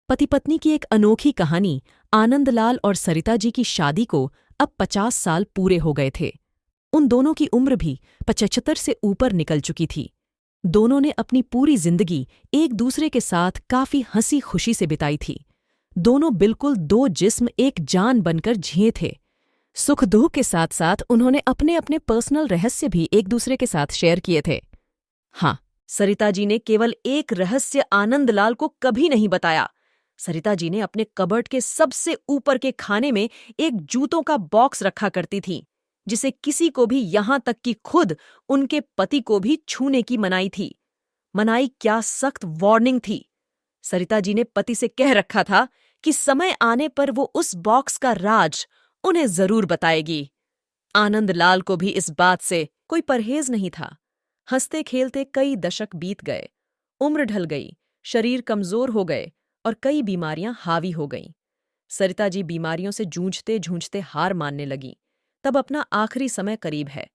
पति पत्नी की एक अनोखी कहानी। आनंदलाल और सरिता जी की शादी को अब 50 साल पूरे हो गए थे। उन दोनों की उम्र भी 75 से ऊपर निकल चुकी थी। दोनों ने अपनी पूरी जिंदगी एक दूसरे के साथ काफी हंसी खुशी से बिताई थी। दोनों बिल्कुल दो जिस्म एक जान बनकर जिए थे। सुख दुख के साथ साथ उन्होंने अपने अपने पर्सनल रहस्य भी एक दूसरे के साथ शेयर किए थे। हाँ, सरिता जी ने केवल एक रहस्य आनंदलाल को कभी नहीं बताया। सरिता जी ने अपने कबर्ड के सबसे ऊपर के खाने में एक जूतों का बॉक्स रखा करती थीं, जिसे किसी को भी यहां तक कि खुद उनके पति को भी छूने की मनाही थी। मनाही क्या सख्त वार्निंग थी। सरिता जी ने पति से कह रखा था कि समय आने पर वो उस बॉक्स का राज उन्हें जरूर बताएगी। आनंदलाल को भी इस बात से कोई परहेज नहीं था। हंसते खेलते कई दशक बीत गए, उम्र ढल गई, शरीर कमजोर हो गए और कई बीमारियां हावी हो गईं। सरिता जी बीमारियों से जूझते जूझते हार मानने लगीं। तब अपना आखिरी समय करीब है,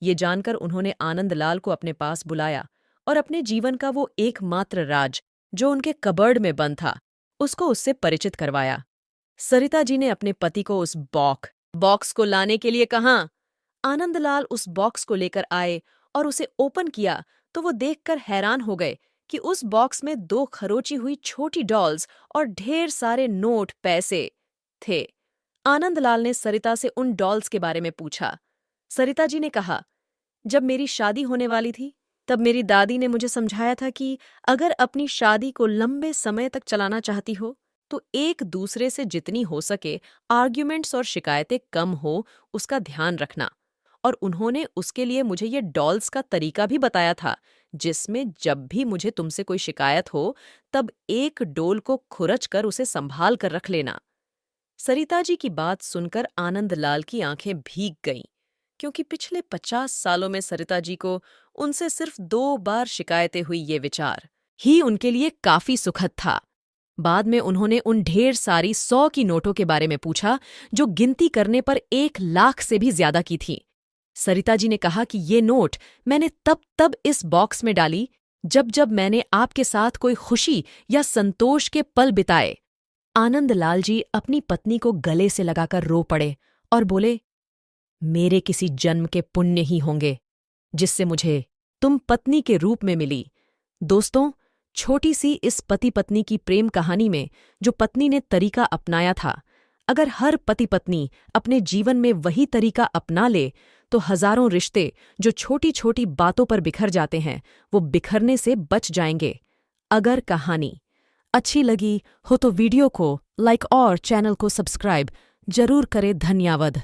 ये जानकर उन्होंने आनंदलाल को अपने पास बुलाया और अपने जीवन का वो एकमात्र राज जो उनके कबर्ड में बंद था, उसको उससे परिचित करवाया। सरिता जी ने अपने पति को उस बॉक्स को लाने के लिए कहा। आनंदलाल उस बॉक्स को लेकर आए और उसे ओपन किया तो वो देखकर हैरान हो गए कि उस बॉक्स में 2 खरोची हुई छोटी डॉल्स और ढेर सारे नोट पैसे थे। आनंदलाल ने सरिता से उन डॉल्स के बारे में पूछा। सरिता जी ने कहा, जब मेरी शादी होने वाली थी तब मेरी दादी ने मुझे समझाया था कि अगर अपनी शादी को लंबे समय तक चलाना चाहती हो तो एक दूसरे से जितनी हो सके आर्ग्यूमेंट्स और शिकायतें कम हो, उसका ध्यान रखना। और उन्होंने उसके लिए मुझे ये डॉल्स का तरीका भी बताया था, जिसमें जब भी मुझे तुमसे कोई शिकायत हो तब एक डोल को खुरच कर उसे संभाल कर रख लेना। सरिता जी की बात सुनकर आनंदलाल की आंखें भीग गईं, क्योंकि पिछले 50 सालों में सरिता जी को उनसे सिर्फ 2 बार शिकायतें हुई। ये विचार ही उनके लिए काफी सुखद था। बाद में उन्होंने उन ढेर सारी 100 की नोटों के बारे में पूछा जो गिनती करने पर 1 लाख से भी ज्यादा की थी। सरिता जी ने कहा कि ये नोट मैंने तब इस बॉक्स में डाली जब मैंने आपके साथ कोई खुशी या संतोष के पल बिताए। आनंदलाल जी अपनी पत्नी को गले से लगाकर रो पड़े और बोले, मेरे किसी जन्म के पुण्य ही होंगे जिससे मुझे तुम पत्नी के रूप में मिली। दोस्तों, छोटी सी इस पति पत्नी की प्रेम कहानी में जो पत्नी ने तरीका अपनाया था, अगर हर पति पत्नी अपने जीवन में वही तरीका अपना ले तो हजारों रिश्ते जो छोटी छोटी बातों पर बिखर जाते हैं वो बिखरने से बच जाएंगे। अगर कहानी अच्छी लगी हो तो वीडियो को लाइक और चैनल को सब्सक्राइब जरूर करें। धन्यवाद।